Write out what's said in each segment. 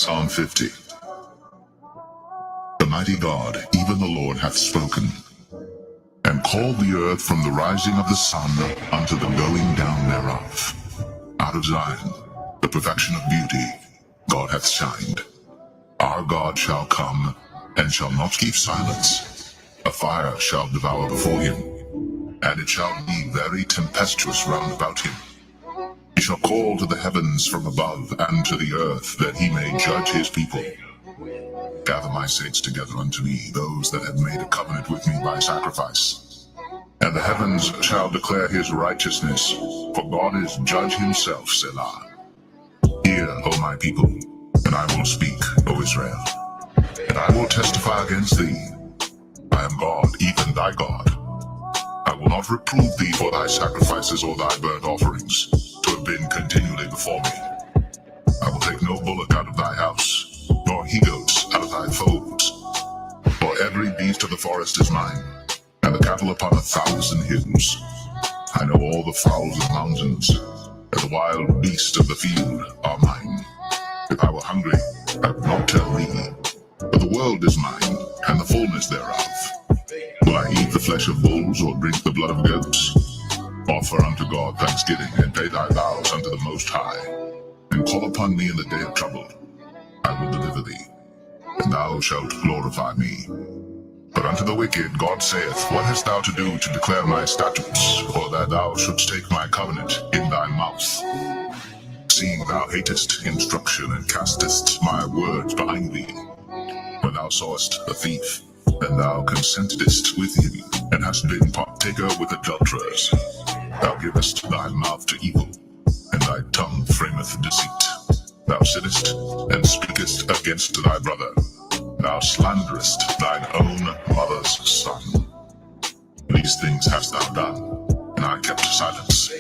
Psalm 50. The mighty God, even the Lord, hath spoken, and called the earth from the rising of the sun unto the going down thereof. Out of Zion, the perfection of beauty, God hath shined. Our God shall come, and shall not keep silence. A fire shall devour before him, and it shall be very tempestuous round about him. He shall call to the heavens from above, and to the earth, that he may judge his people. Gather my saints together unto me, those that have made a covenant with me by sacrifice. And the heavens shall declare his righteousness, for God is judge himself, Selah. Hear, O my people, and I will speak, O Israel, and I will testify against thee. I am God, even thy God. I will not reprove thee for thy sacrifices or thy burnt offerings, to have been continually before me. I will take no bullock out of thy house, nor he-goats out of thy folds. For every beast of the forest is mine, and the cattle upon 1,000 hills. I know all the fowls of mountains, and the wild beasts of the field are mine. If I were hungry, I would not tell thee, but the world is mine, and the fullness thereof. Will I eat the flesh of bulls, or drink the blood of goats? Offer unto God thanksgiving, and pay thy vows unto the Most High, and call upon me in the day of trouble. I will deliver thee, and thou shalt glorify me. But unto the wicked God saith, What hast thou to do to declare my statutes, or that thou shouldst take my covenant in thy mouth? Seeing thou hatest instruction, and castest my words behind thee. When thou sawest a thief, and thou consentedst with him, and hast been partaker with adulterers. Thou givest thy mouth to evil, and thy tongue frameth deceit. Thou sittest and speakest against thy brother. Thou slanderest thine own mother's son. These things hast thou done, and I kept silence.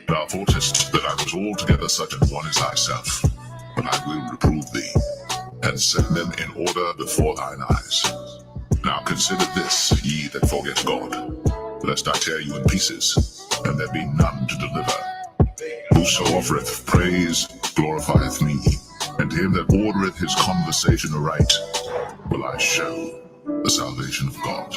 Thou thoughtest that I was altogether such an one as thyself, but I will reprove thee, and set them in order before thine eyes. Now consider this, ye that forget God, lest I tear you in pieces, and there be none to deliver. Whoso offereth praise glorifieth me, and him that ordereth his conversation aright will I show the salvation of God.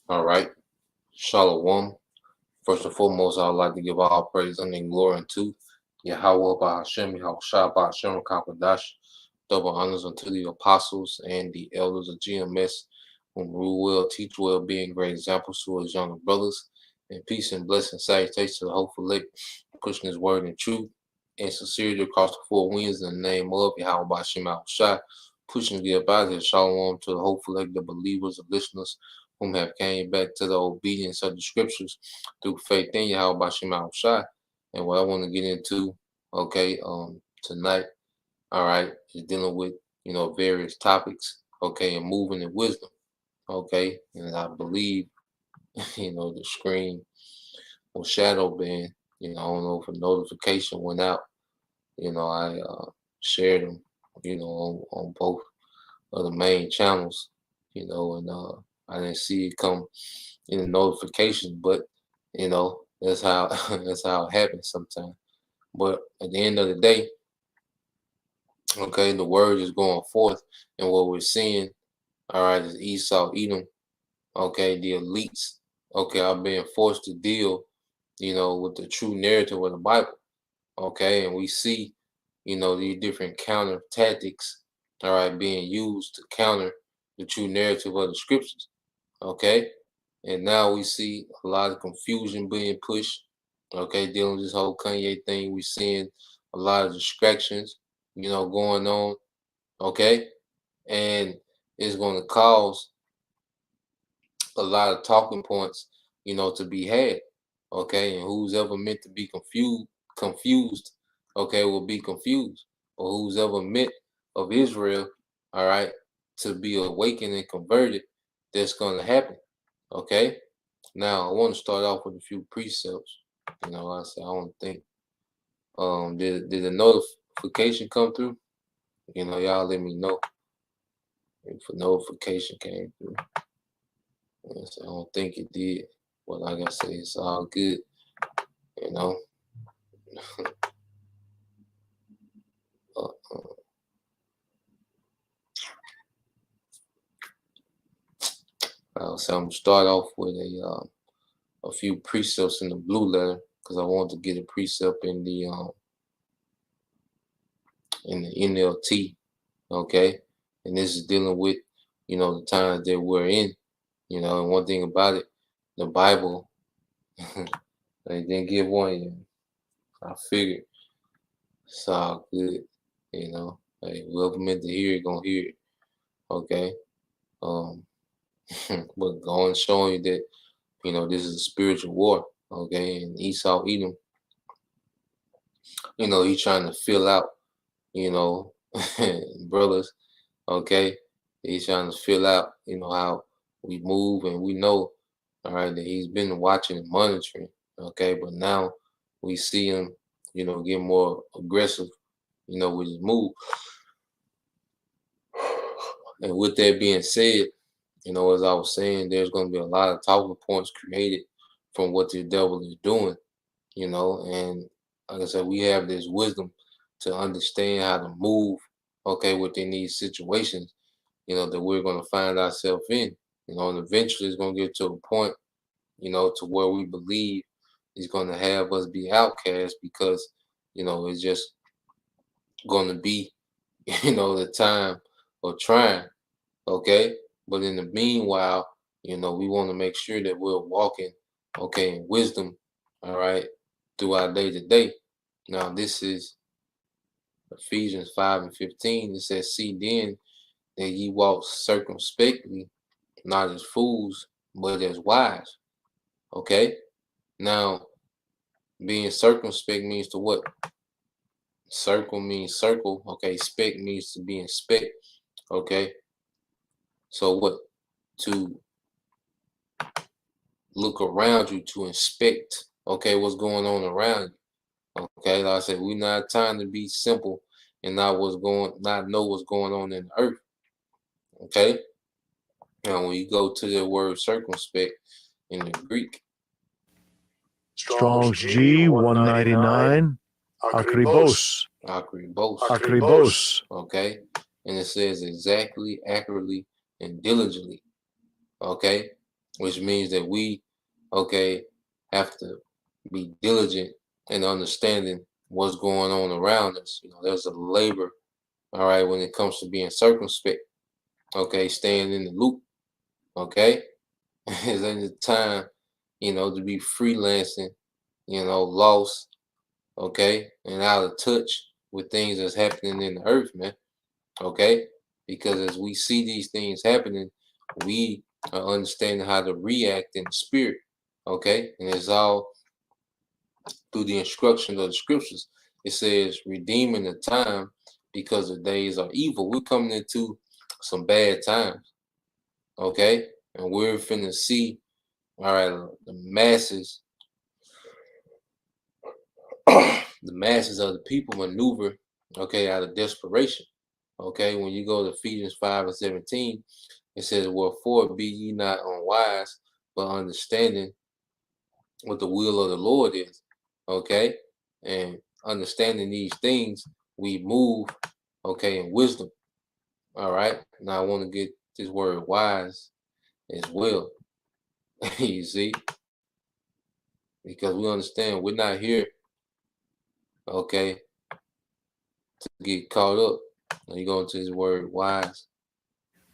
All right. Shalom. First and foremost, I would like to give all praise and glory unto Yahweh by Hashem, Yahushua by Hashem, Kakadash. Double honors unto the apostles and the elders of GMS, whom rule well, teach well, being great examples to his younger brothers. And peace and blessing, salutations to the hopeful elect, pushing his word in truth and sincerity across the four winds in the name of Yahweh by Hashem, Yahushua, pushing the abide shalom to the hopeful elect, the believers, the listeners, whom have came back to the obedience of the scriptures through faith in Yahweh Bashim Shai. And what I want to get into, tonight, all right, is dealing with, various topics, and moving in wisdom, and I believe, the screen was shadow banned. I don't know if a notification went out. I shared them, on both of the main channels, and I didn't see it come in the notification, but that's how that's how it happens sometimes. But at the end of the day, the word is going forth, and what we're seeing, all right, is Esau, Edom, the elites, are being forced to deal, with the true narrative of the Bible, Okay, and we see, these different counter tactics, all right, being used to counter the true narrative of the scriptures. Okay, and now we see a lot of confusion being pushed. Okay, dealing with this whole Kanye thing, we're seeing a lot of distractions, going on. Okay, and it's going to cause a lot of talking points, to be had. Okay, and who's ever meant to be confused, okay, will be confused. Or who's ever meant of Israel, all right, to be awakened and converted, that's going to happen. Okay, now I want to start off with a few precepts. I said I don't think did a notification come through? Y'all let me know if a notification came through. Yes, I don't think it did. But like I say, it's all good. You know. Uh, so I'm gonna start off with a few precepts in the blue letter because I want to get a precept in the NLT. Okay, and this is dealing with the times that we're in. And one thing about it, the Bible, they didn't give one. I figured it's all good. Hey, whoever meant to hear it, gonna hear it. Okay. Um, but going showing you that this is a spiritual war. Okay, and Esau Edom, he's trying to fill out, you know, brothers. Okay, he's trying to fill out, how we move, and we know, all right, that he's been watching and monitoring. Okay, but now we see him, get more aggressive, with his move. And with that being said, as I was saying, there's going to be a lot of talking points created from what the devil is doing, and like I said, we have this wisdom to understand how to move, okay, within these situations, that we're going to find ourselves in, and eventually it's going to get to a point, to where we believe he's going to have us be outcast because, it's just going to be, the time of trying. Okay. But in the meanwhile, we want to make sure that we're walking, okay, in wisdom, all right, through our day to day. Now, this is Ephesians 5:15. It says, see then that ye walk circumspectly, not as fools, but as wise. Okay. Now, being circumspect means to what? Circle means circle. Okay. Spec means to be inspect. Okay. So what? To look around you, to inspect, okay, what's going on around you. Okay, like I said, we're not trying to be simple and not know what's going on in the earth. Okay. Now when you go to the word circumspect in the Greek, Strong's G 199, Akribos. Akribos. Okay, and it says exactly, accurately, and diligently. Okay, which means that we, okay, have to be diligent in understanding what's going on around us. There's a labor, all right, when it comes to being circumspect. Okay, staying in the loop. Okay, it's in the time, to be freelancing, lost, okay, and out of touch with things that's happening in the earth, man. Okay, because as we see these things happening, we are understanding how to react in the spirit. Okay, and it's all through the instruction of the scriptures. It says, redeeming the time because the days are evil. We're coming into some bad times. Okay, and we're finna see, all right, the masses, the masses of the people maneuver, okay, out of desperation. Okay, when you go to Ephesians 5:17, it says, wherefore be ye not unwise, but understanding what the will of the Lord is. Okay, and understanding these things, we move, okay, in wisdom. All right, now I want to get this word wise as well. You see, because we understand we're not here, okay, to get caught up. Now you go into his word wise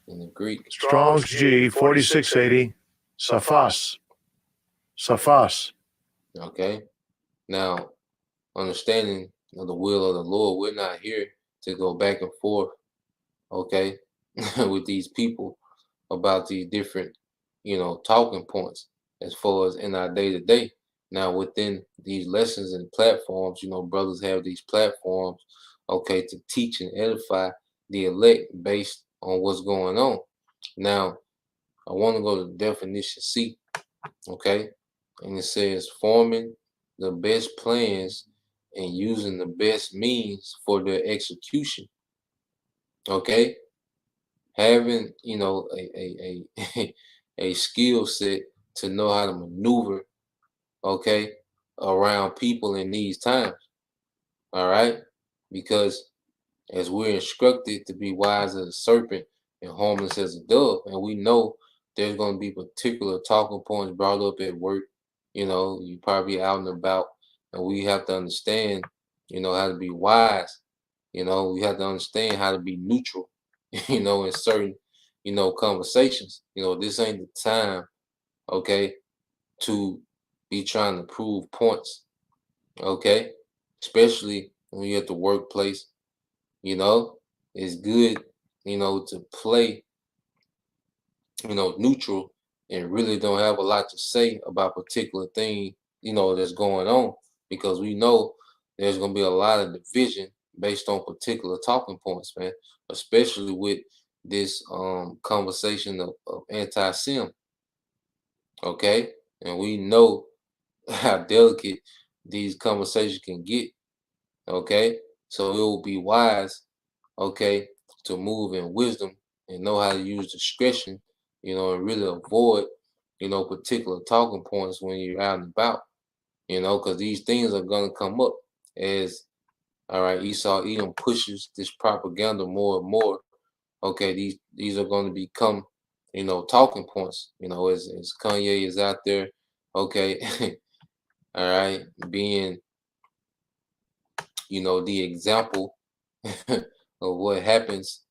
in the Greek. Strong's G 4680. Saphos. Saphos. Okay. Now, understanding of the will of the Lord, we're not here to go back and forth, okay, with these people about these different, talking points as far as in our day to day. Now, within these lessons and platforms, brothers have these platforms, okay, to teach and edify the elect based on what's going on. Now, I want to go to definition C, okay, and it says forming the best plans and using the best means for their execution. Okay, having a a skill set to know how to maneuver, okay, around people in these times. All right, because as we're instructed to be wise as a serpent and harmless as a dove, and we know there's going to be particular talking points brought up at work. You probably out and about, and we have to understand, how to be wise. We have to understand how to be neutral, in certain, conversations. This ain't the time, okay, to be trying to prove points, okay, especially when you're at the workplace. It's good, to play, neutral and really don't have a lot to say about particular thing, that's going on, because we know there's going to be a lot of division based on particular talking points, man, especially with this conversation of anti-sim, okay? And we know how delicate these conversations can get, okay? So it will be wise, okay, to move in wisdom and know how to use discretion, and really avoid, particular talking points when you're out and about, because these things are gonna come up as, all right, Esau Edom pushes this propaganda more and more. Okay, these are going to become, talking points. As Kanye is out there, okay, all right, being, the example of what happens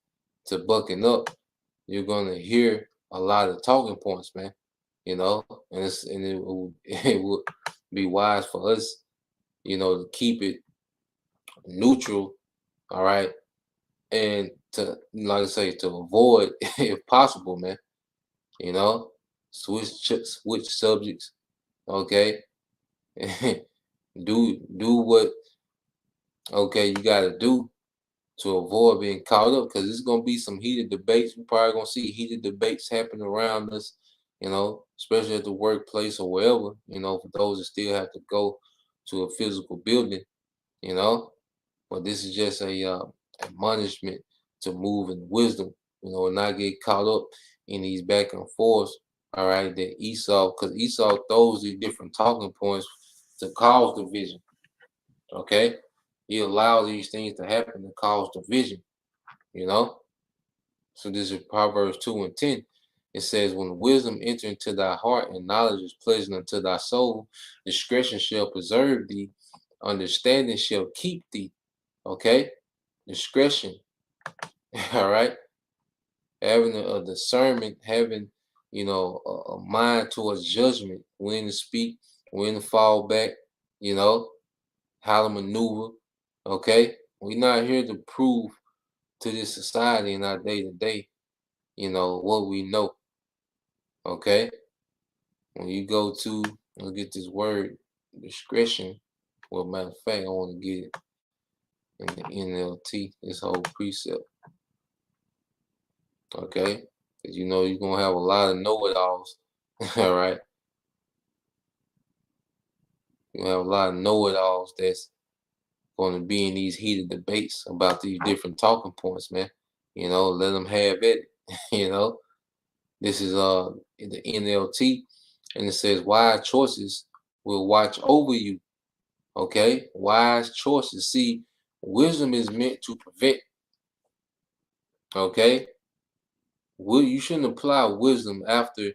to bucking up. You're gonna hear a lot of talking points, man. And it will it would be wise for us, to keep it neutral, all right, and to, like I say, to avoid, if possible, man. Switch subjects, okay. Do what, okay, you got to do to avoid being caught up, because it's gonna be some heated debates. We're probably gonna see heated debates happen around us, especially at the workplace or wherever, for those that still have to go to a physical building, you know. But this is just a admonishment to move in wisdom, and not get caught up in these back and forths. All right, that Esau, because Esau throws these different talking points to cause division. Okay, he allows these things to happen to cause division. You know, so this is Proverbs 2:10. It says, "When wisdom enter into thy heart and knowledge is pleasant unto thy soul, discretion shall preserve thee, understanding shall keep thee." Okay, discretion. All right, having a discernment, having a mind towards judgment, when to speak, when to fall back, you know, how to maneuver. Okay, we're not here to prove to this society in our day to day, what we know. Okay, when you go to, let's get this word, discretion. Well, matter of fact, I want to get it in the NLT, this whole precept. Okay, because you're gonna have a lot of know-it-alls. All right, you have a lot of know-it-alls that's going to be in these heated debates about these different talking points, man. Let them have it. you know, this is in the NLT, and it says wise choices will watch over you. Okay, wise choices. See, wisdom is meant to prevent. Okay, you shouldn't apply wisdom after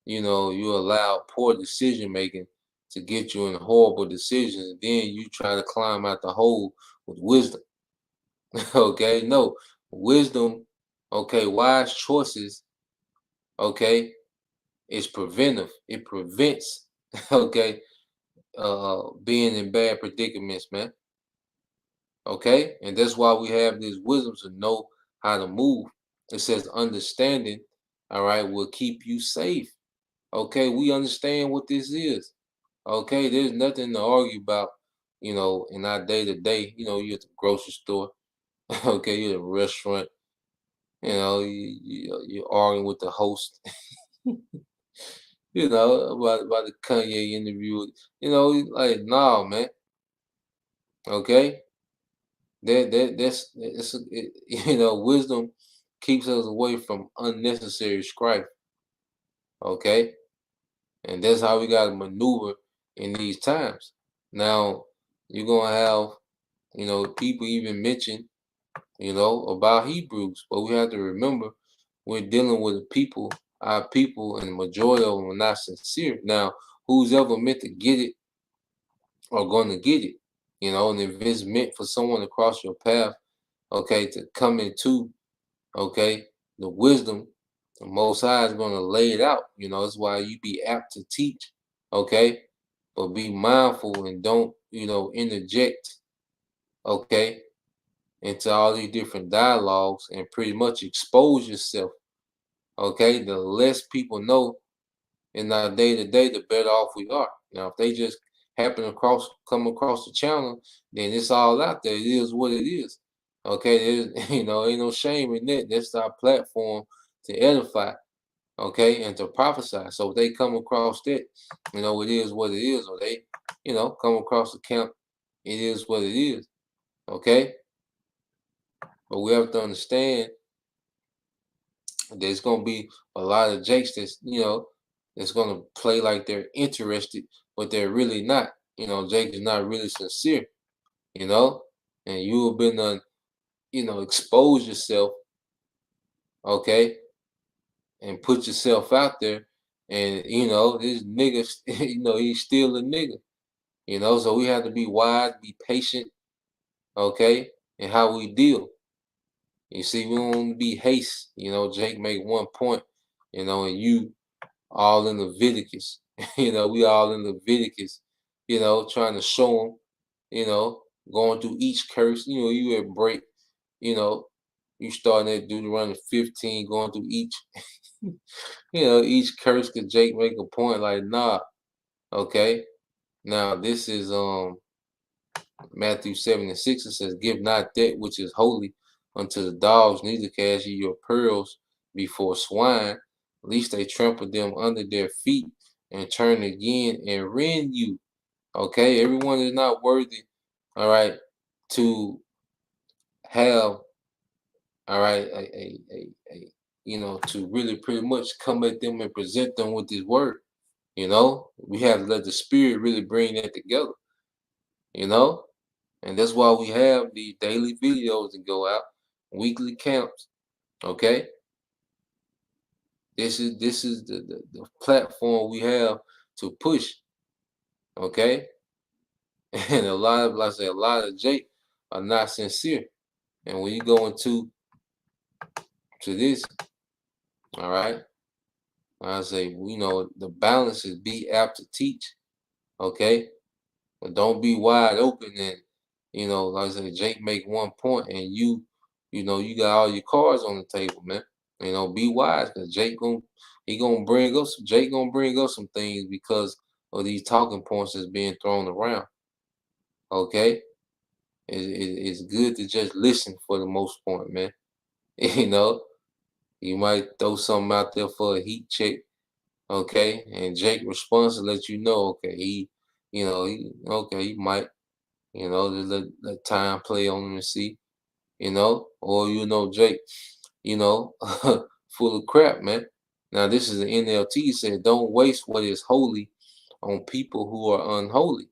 you allow poor decision making to get you in horrible decisions, and then you try to climb out the hole with wisdom. Okay, no, wisdom, okay, wise choices, okay, is preventive. It prevents, okay, being in bad predicaments, man. Okay, and that's why we have this wisdom to know how to move. It says understanding, all right, will keep you safe. Okay, we understand what this is. Okay, there's nothing to argue about, in our day to day. You're at the grocery store, okay, you're at a restaurant, you're arguing with the host, about the Kanye interview. Like, nah, man. Okay, wisdom keeps us away from unnecessary strife. Okay, and that's how we gotta maneuver in these times. Now, you're gonna have, people even mention, about Hebrews, but we have to remember we're dealing with our people, and the majority of them are not sincere. Now, who's ever meant to get it are going to get it, and if it's meant for someone to cross your path, okay, to come into, okay, the wisdom, the Most High is going to lay it out. That's why you be apt to teach, okay, but be mindful and don't, interject, okay, into all these different dialogues and pretty much expose yourself. Okay, the less people know in our day to day, the better off we are. Now, if they just happen to come across the channel, then it's all out there. It is what it is. Okay, there's ain't no shame in that. That's our platform to edify, okay, and to prophesy. So if they come across that, it is what it is, or they, come across the camp, it is what it is. Okay. But we have to understand there's gonna be a lot of Jakes that's gonna play like they're interested, but they're really not. Jake is not really sincere, you know, and you have been expose yourself, okay, and put yourself out there, and this nigga, he's still a nigga, so we have to be wise, be patient, okay, and how we deal. You see, we don't want to be haste. Jake make one point, and you all in Leviticus. We all in Leviticus, trying to show them, going through each curse. You at break, you know, you starting at Deuteronomy 15, going through each, each curse. Could Jake make a point like, nah, okay. Now this is Matthew 7:6. It says, "Give not that which is holy unto the dogs, neither cast ye your pearls before swine, lest they trample them under their feet and turn again and rend you." Okay, everyone is not worthy, all right, to have, all right, to really pretty much come at them and present them with this word. We have to let the Spirit really bring that together. And that's why we have these daily videos that go out, weekly camps. Okay, this is the platform we have to push. Okay, and a lot of, like I say, a lot of Jake are not sincere. And when you go into this, all right, I say, the balance is be apt to teach. Okay, but don't be wide open and like I said, Jake make one point and you got all your cards on the table, man. Be wise, because Jake gonna bring up some things because of these talking points that's being thrown around. Okay, it's good to just listen for the most part, man. You might throw something out there for a heat check, okay, and Jake responds to let you know, okay, he might, just let time play on him and see, or Jake, full of crap, man. Now this is the NLT said, "Don't waste what is holy on people who are unholy.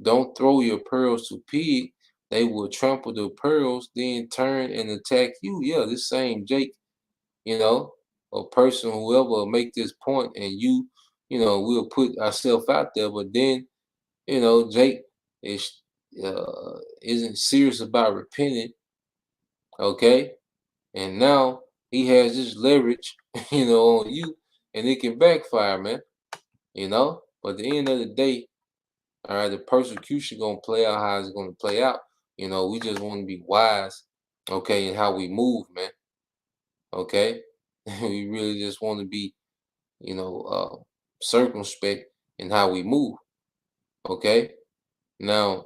Don't throw your pearls to pig; they will trample the pearls, then turn and attack you." Yeah, this same Jake, a person, whoever make this point, and we'll put ourselves out there, but then Jake is isn't serious about repenting, okay? And now he has this leverage, on you, and it can backfire, man. But at the end of the day, all right, the persecution gonna play out how it's gonna play out. We just want to be wise, okay, in how we move, man. Okay, we really just want to be, circumspect in how we move. Okay, now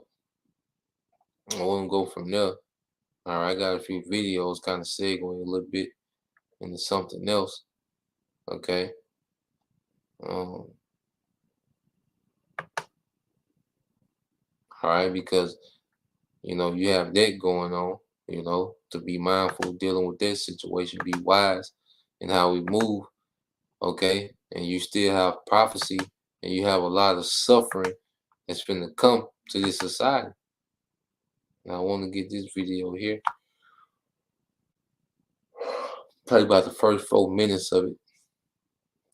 I want to go from there. All right, I got a few videos kind of segueing a little bit into something else. Okay. All right, because you have that going on, to be mindful dealing with that situation, be wise in how we move, okay? And you still have prophecy and you have a lot of suffering that's going to come to this society. Now I want to get this video here. Probably about the first 4 minutes of it.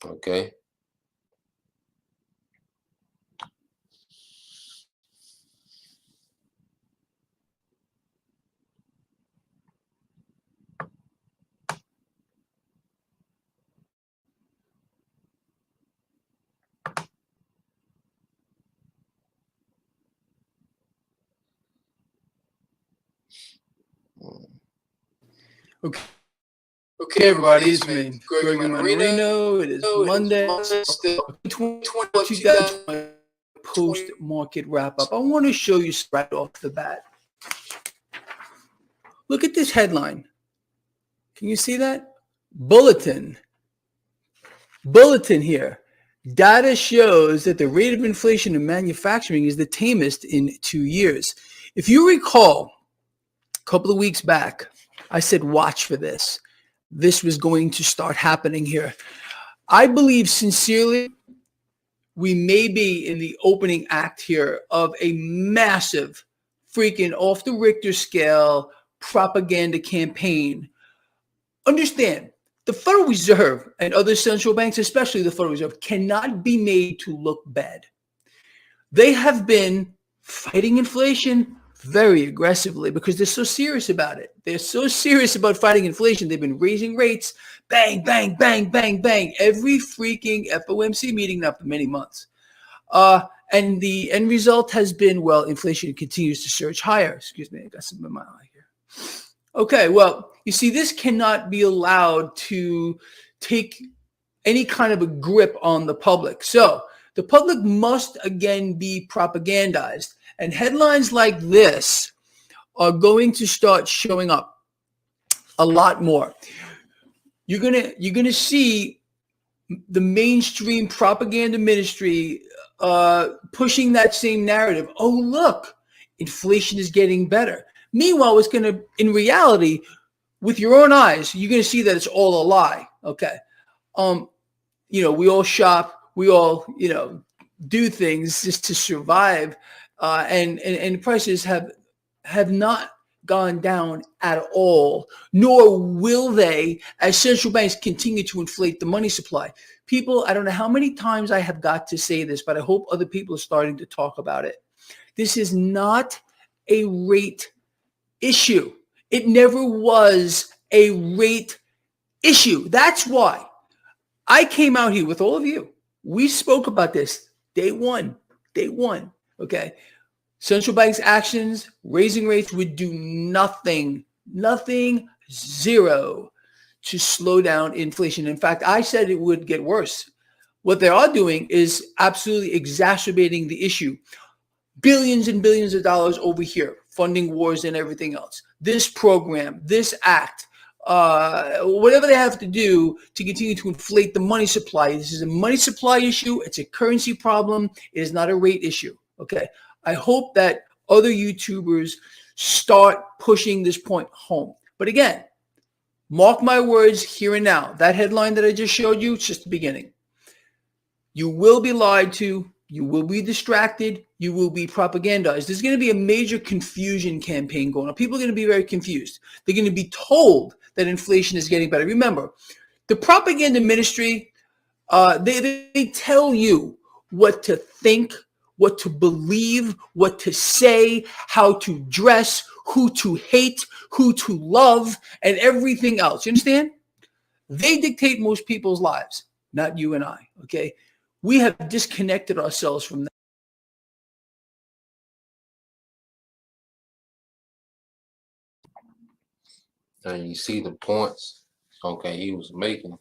Okay. Okay, everybody, it's me, Gregory Marino. It is Monday, 2020 post-market wrap-up. I want to show you right off the bat. Look at this headline. Can you see that? Bulletin here. Data shows that the rate of inflation in manufacturing is the tamest in 2 years. If you recall, a couple of weeks back, I said, watch for this. This was going to start happening here. I believe sincerely we may be in the opening act here of a massive freaking off the Richter scale propaganda campaign. Understand, the Federal Reserve and other central banks, especially the Federal Reserve, cannot be made to look bad. They have been fighting inflation very aggressively because they're so serious about it. They're so serious about fighting inflation. They've been raising rates, bang, bang, bang, bang, bang, every freaking FOMC meeting now for many months. And the end result has been, well, inflation continues to surge higher. Excuse me, I got something in my eye here. Okay, well, you see, this cannot be allowed to take any kind of a grip on the public. So the public must again be propagandized. And headlines like this are going to start showing up a lot more. You're gonna see the mainstream propaganda ministry pushing that same narrative. Oh, look, inflation is getting better. Meanwhile, in reality, with your own eyes, you're gonna see that it's all a lie. Okay, we all shop, we all do things just to survive. And prices have not gone down at all, nor will they as central banks continue to inflate the money supply. People, I don't know how many times I have got to say this, but I hope other people are starting to talk about it. This is not a rate issue. It never was a rate issue. That's why I came out here with all of you. We spoke about this day one. Okay. Central bank's actions, raising rates would do nothing, zero to slow down inflation. In fact, I said it would get worse. What they are doing is absolutely exacerbating the issue. Billions and billions of dollars over here, funding wars and everything else. This program, this act, whatever they have to do to continue to inflate the money supply. This is a money supply issue. It's a currency problem. It is not a rate issue. Okay. I hope that other YouTubers start pushing this point home. But again, mark my words here and now. That headline that I just showed you, it's just the beginning. You will be lied to. You will be distracted. You will be propagandized. There's going to be a major confusion campaign going on. People are going to be very confused. They're going to be told that inflation is getting better. Remember, the propaganda ministry, they tell you what to think, what to believe, what to say, how to dress, who to hate, who to love, and everything else. You understand? They dictate most people's lives, not you and I. Okay. We have disconnected ourselves from that. And you see the points, okay, he was making.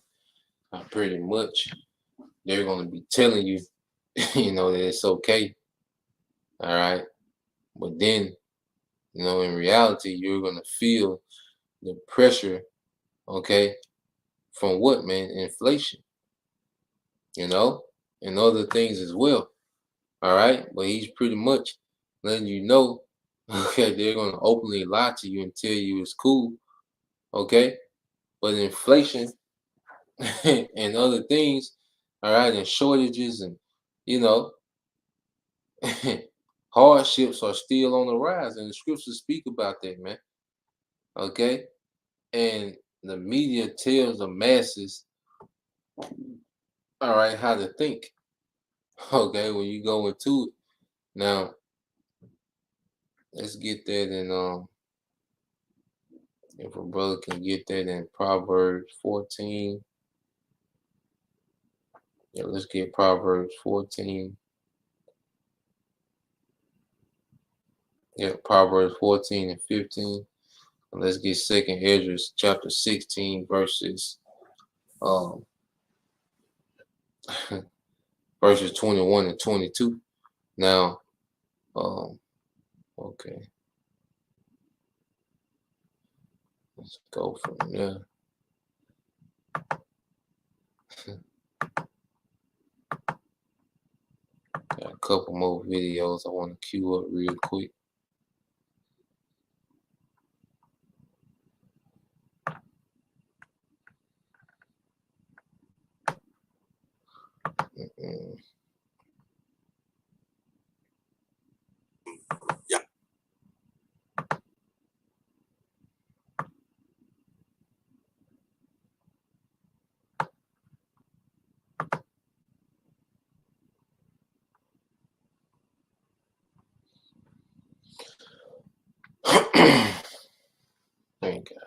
Pretty much, they're going to be telling you, you know, that it's okay. All right. But then, you know, in reality, you're going to feel the pressure, okay, from what, man? Inflation, you know, and other things as well. All right. But he's pretty much letting you know, okay, they're going to openly lie to you and tell you it's cool. Okay. But inflation and other things, all right, and shortages and, you know, hardships are still on the rise. And the scriptures speak about that, man. Okay. And the media tells the masses, all right, how to think. Okay, when you go into it. Now, let's get that in if a brother can get that in Proverbs 14. Yeah, let's get Proverbs 14. Yeah, Proverbs 14 and 15. And let's get Second Esdras chapter 16 verses um verses 21 and 22. Now, okay, let's go from there. Got a couple more videos I want to queue up real quick. Yeah. Thank God.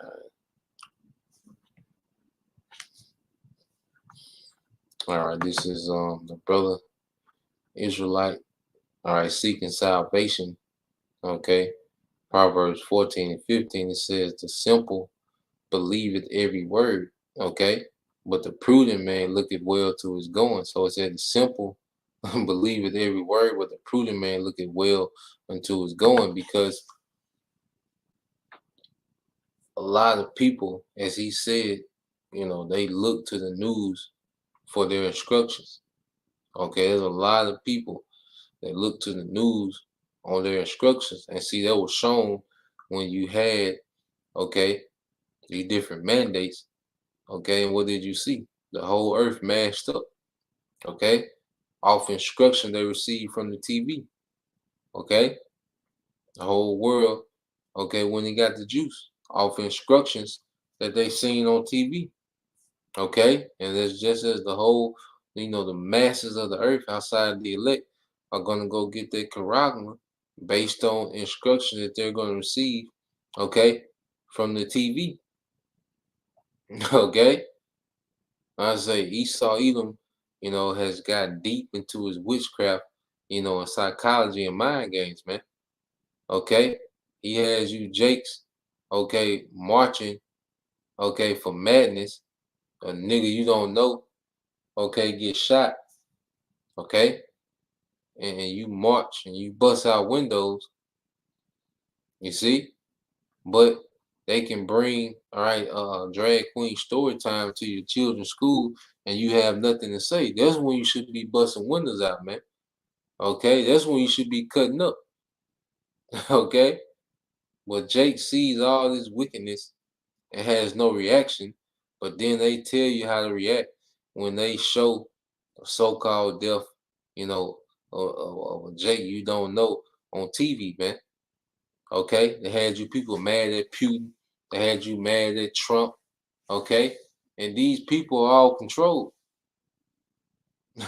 All right, this is the brother Israelite. All right, seeking salvation. Okay, Proverbs 14 and 15. It says, "The simple believeth every word." Okay, but the prudent man looketh well to his going. So it said, "The simple believeth every word, but the prudent man looketh well unto his going," because a lot of people, as he said, you know, they look to the news for their instructions. Okay, there's a lot of people that look to the news on their instructions, and see that was shown when you had, okay, these different mandates. Okay, and what did you see? The whole earth mashed up. Okay, off instruction they received from the TV. Okay, the whole world. Okay, when they got the juice off instructions that they seen on TV. Okay, and it's just as the whole, you know, the masses of the earth outside the elect are gonna go get their charagma based on instruction that they're gonna receive, okay, from the TV. Okay, I say Esau Edom, you know, has got deep into his witchcraft, you know, and psychology and mind games, man. Okay, he has you Jakes, okay, marching, okay, for madness. A nigga you don't know, okay, get shot, okay, and you march and you bust out windows, you see, but they can bring, all right, drag queen story time to your children's school, and you have nothing to say. That's when you should be busting windows out, man. Okay, that's when you should be cutting up. Okay, but Jake sees all this wickedness and has no reaction, but then they tell you how to react when they show a so-called death, you know, of Jake you don't know on TV, man. Okay, they had you people mad at Putin, they had you mad at Trump. Okay, and these people are all controlled.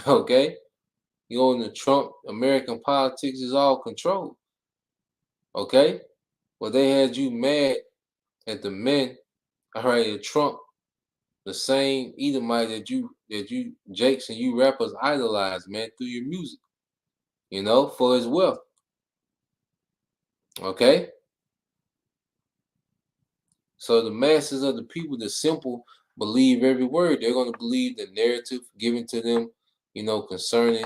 Okay, You know, in the Trump American politics is all controlled. Okay? Well, they had you mad at the men, all right, at Trump, the same Edomite that you Jakes and you rappers idolize, man, through your music, you know, for his wealth. Okay? So the masses of the people, the simple, believe every word. They're going to believe the narrative given to them, you know, concerning,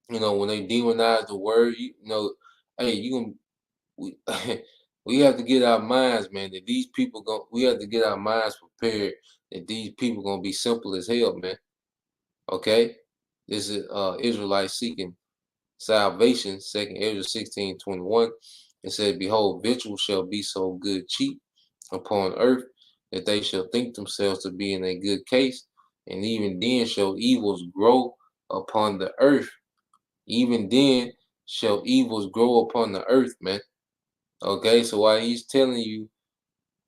you know, when they demonize the word, you know, hey, you can we we have to get our minds, man, that these people we have to get our minds prepared that these people gonna be simple as hell, man. Okay? This is Israelites seeking salvation, second Ezra 16:21. It said, behold, victuals shall be so good cheap upon earth that they shall think themselves to be in a good case, and even then shall evils grow upon the earth. Even then shall evils grow upon the earth, man. Okay, so while he's telling you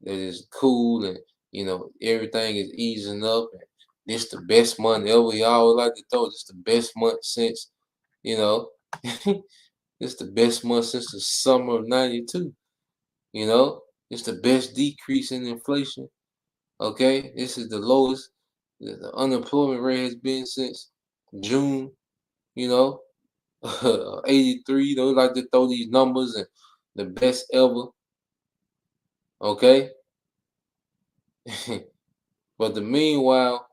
that it's cool and you know everything is easing up and this the best month ever, he always like to throw this the best month since, you know, this the best month since the summer of '92. You know, it's the best decrease in inflation. Okay, this is the lowest the unemployment rate has been since June. You know, '83. They like to throw these numbers and the best ever. Okay. But the meanwhile,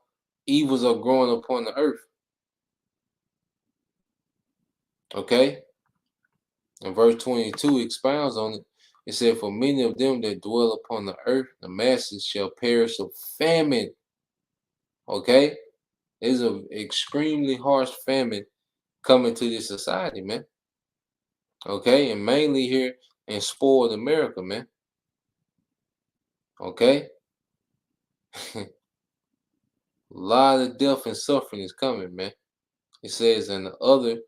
evils are growing upon the earth. Okay? And verse 22 expounds on it. It said, for many of them that dwell upon the earth, the masses shall perish of famine. Okay? There's an extremely harsh famine coming to this society, man. Okay? And mainly here in spoiled America, man. Okay? A lot of death and suffering is coming, man. It says, and the other,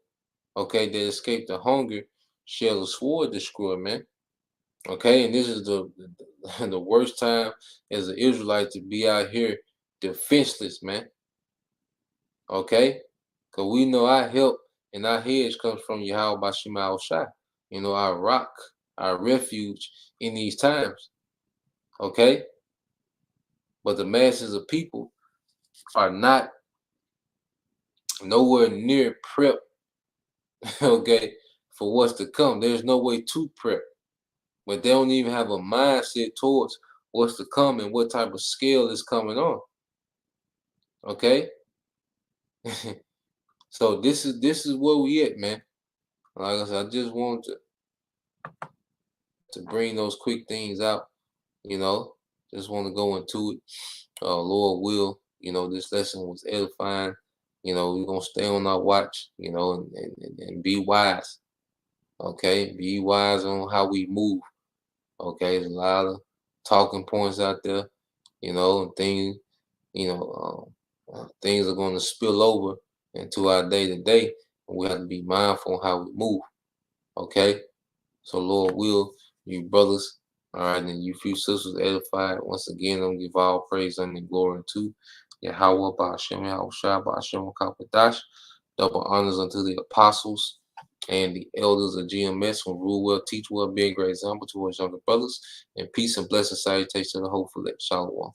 okay, that escaped the hunger shall the sword destroy, man. Okay, and this is the worst time as an Israelite to be out here defenseless, man. Okay, because we know our help and our hedge comes from Yahweh Bashim Al Shai. You know, our rock, our refuge in these times. Okay, but the masses of people are not nowhere near prep. Okay, for what's to come. There's no way to prep. But they don't even have a mindset towards what's to come and what type of scale is coming on. Okay, so this is where we at, man. Like I said, I just want to bring those quick things out. You know, just want to go into it. Lord will, you know, this lesson was edifying. You know, we're gonna stay on our watch. You know, and be wise. Okay, be wise on how we move. Okay, there's a lot of talking points out there. You know, and things. You know, things are going to spill over into our day to day, and we have to be mindful on how we move. Okay, so Lord will, you brothers, all right, and you few sisters edified. Once again, I'm give all praise and glory to Yahweh Ba'ashem, Yahweh Shai Ba'ashem Kapadash. Double honors unto the apostles and the elders of GMS who rule well, teach well, be a great example to us younger brothers, and peace and blessing salutations to the hopeful. Shalom.